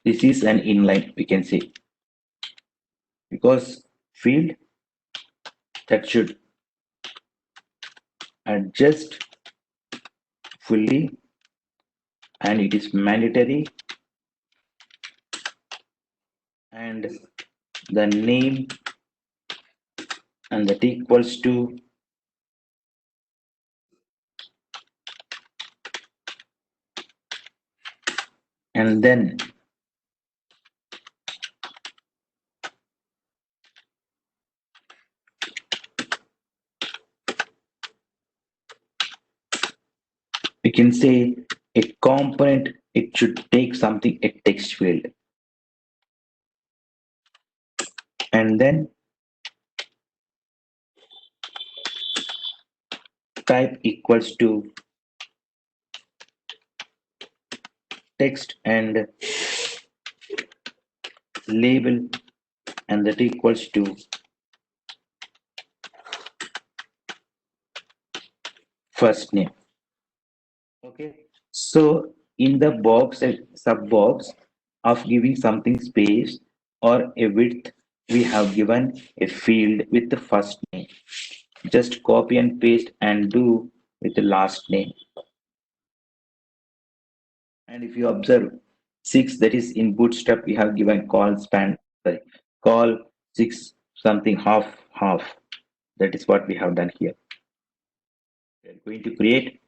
This is an inline, we can say, because field that should adjust fully, and it is mandatory, and the name and that equals to, and then we can say a component, it should take something a text field, and then type equals to text and label, and that equals to first name. Okay, so in the box and sub box of giving something space or a width, we have given a field with the first name. Just copy and paste and do with the last name. And if you observe 6, that is in bootstrap, we have given call span, sorry, call 6 something half half. That is what we have done here. We are going to create,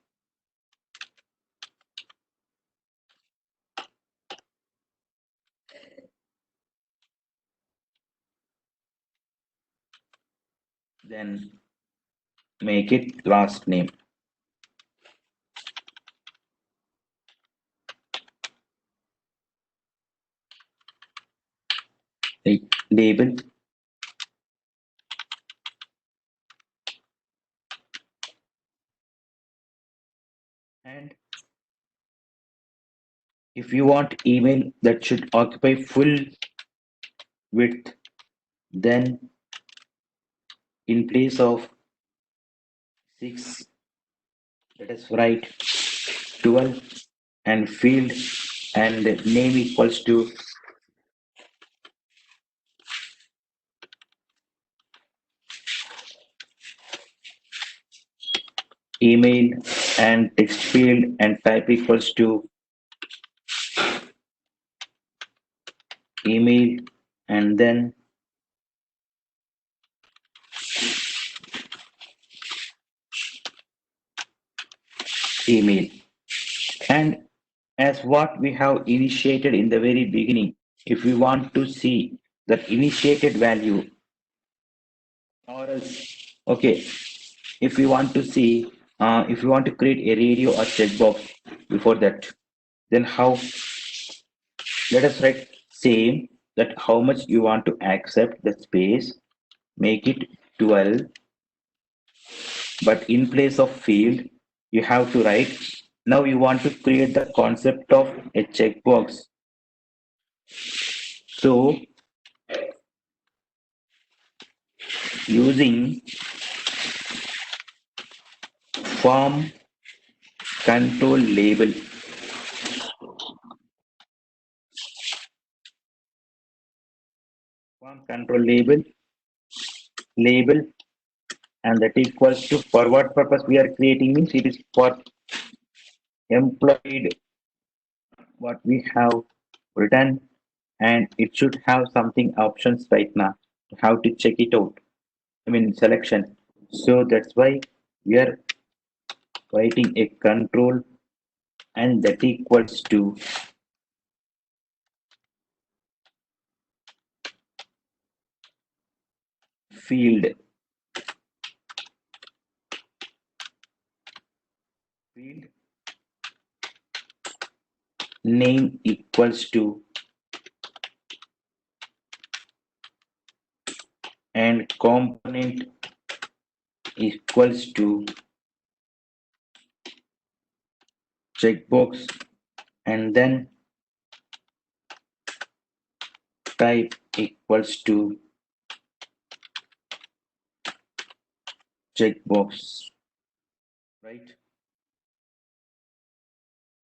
then make it last name. Label, and if you want email that should occupy full width, then in place of 6, let us write 12 and field and name equals to email, and text field and type equals to email, and then email. And as what we have initiated in the very beginning, if we want to see that initiated value, or else, okay, if we want to see, if we want to create a radio or checkbox before that, then how? Let us write same, that how much you want to accept the space, make it 12, but in place of field, you have to write. Now you want to create the concept of a checkbox. So using form control label, form control label, and that equals to, for what purpose we are creating means it is for employed what we have written, and it should have something options right now. how to check it out. I mean selection. So that's why we are writing a control and that equals to field field name equals to and component equals to checkbox and then type equals to checkbox, right?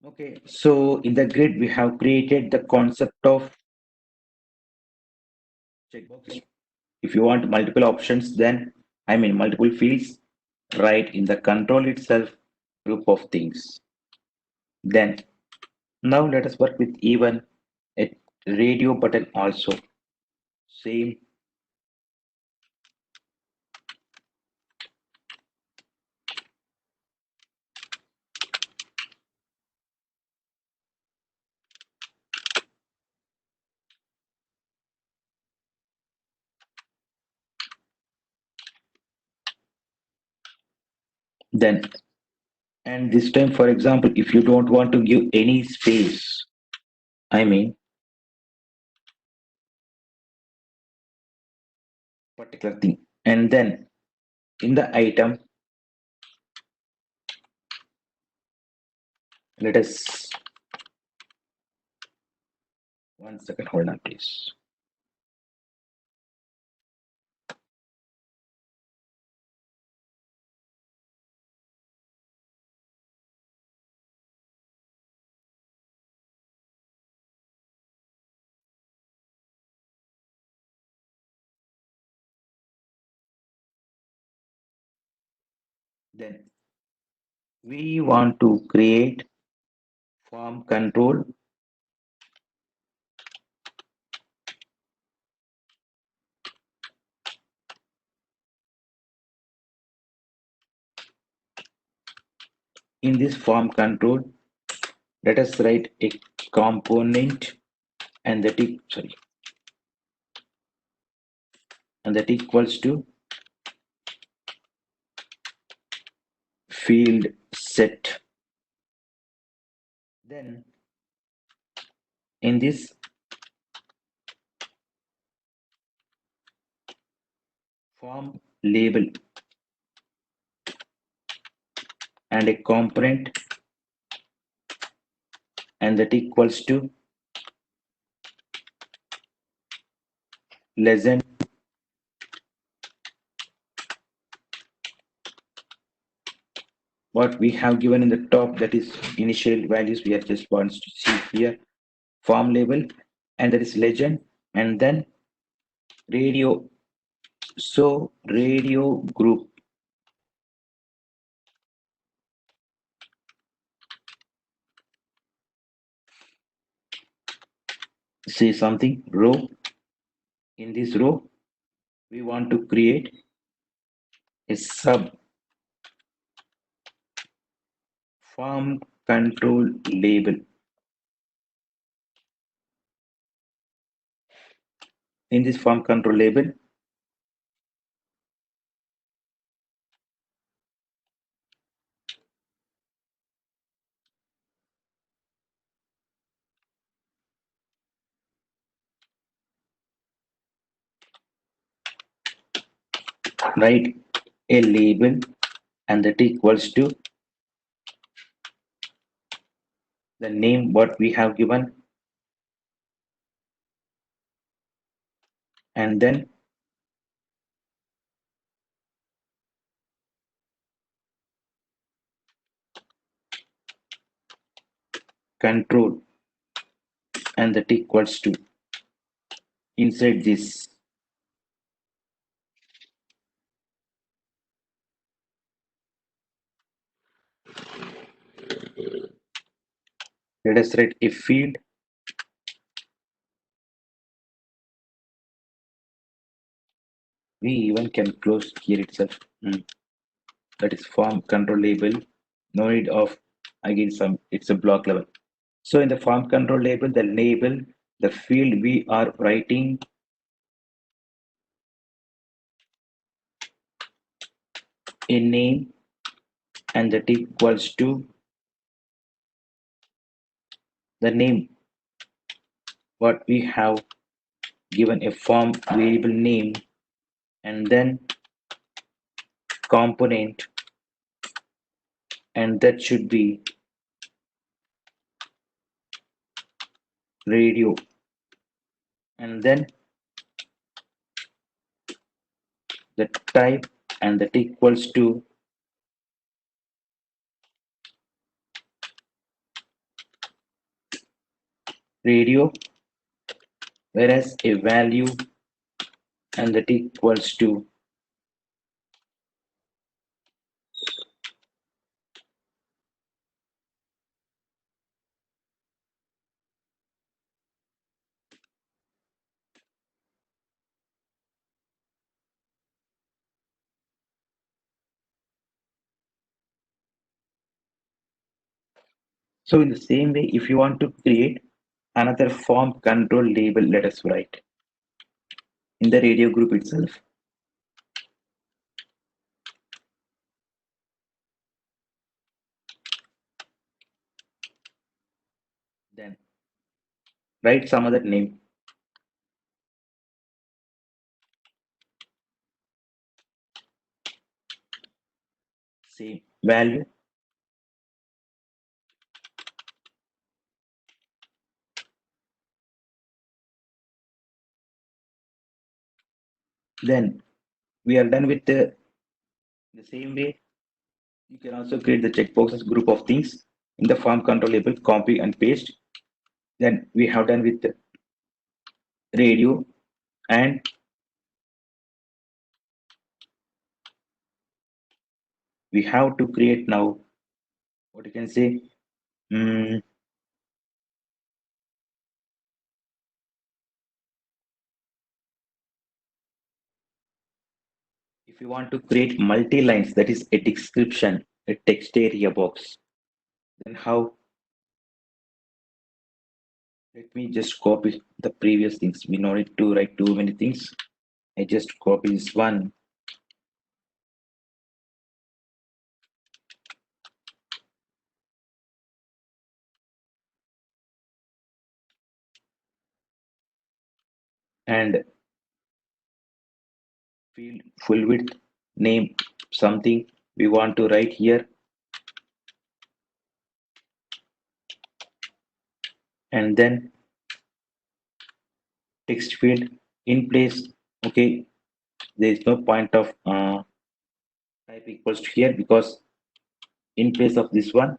Okay, so in the grid we have created the concept of checkbox. If you want multiple options, then I mean multiple fields, write in the control itself group of things. Then now let us work with even a radio button also. Same. Then and this time, for example, if you don't want to give any space, I mean particular thing, and then in the item, let us 1 second, hold on, please. Then we want to create form control in this form control. Let us write a component and that equals to field set. Then in this form label and a component and that equals to legend what we have given in the top, that is initial values. We are just wants to see here form label and that is legend and then radio. So radio group, say something row. In this row we want to create a sub form control label. In this form control label, write a label and that equals to the name what we have given and then control and that equals to inside this. Let us write a field We even can close here itself. That is form control label. No need of again some. It's a block level. So in the form control label, the field we are writing a name and that equals to the name what we have given a form variable name and then component and that should be radio and then the type and that equals to radio whereas a value and that equals to so in the same way if you want to create another form control label let us write in the radio group itself then write some other name same value then we are done with the same way you can also create the checkboxes group of things in the form control label copy and paste then we have done with the radio and we have to create now what you can say mm, if you want to create multi lines that is a description a text area box then how let me just copy the previous things we don't need to write too many things I just copy this one and field full width name something we want to write here and then text field in place okay there is no point of type equals to here because in place of this one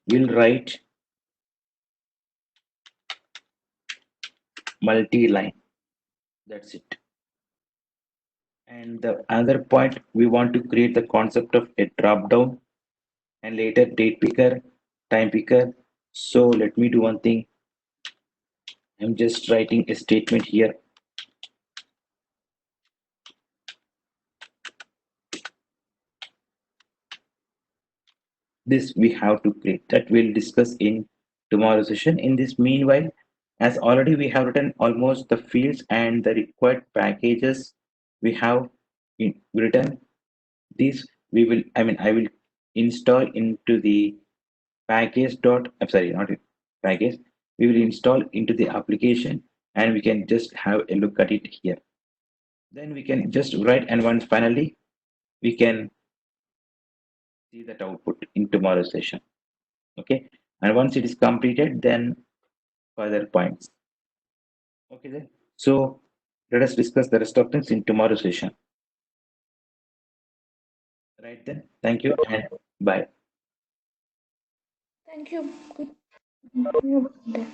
we'll write multi-line that's it and the other point we want to create the concept of a drop down and later date picker time picker so let me do one thing I'm just writing a statement here this we have to create that we'll discuss in tomorrow's session in this meanwhile as already we have written almost the fields and the required packages we have written these we will I will install into the package dot I'm sorry not package we will install into the application and we can just have a look at it here then we can just write and once finally we can see that output in tomorrow's session okay and once it is completed then further points okay then so let us discuss the rest of things in tomorrow's session right then thank you and bye Thank you. Good.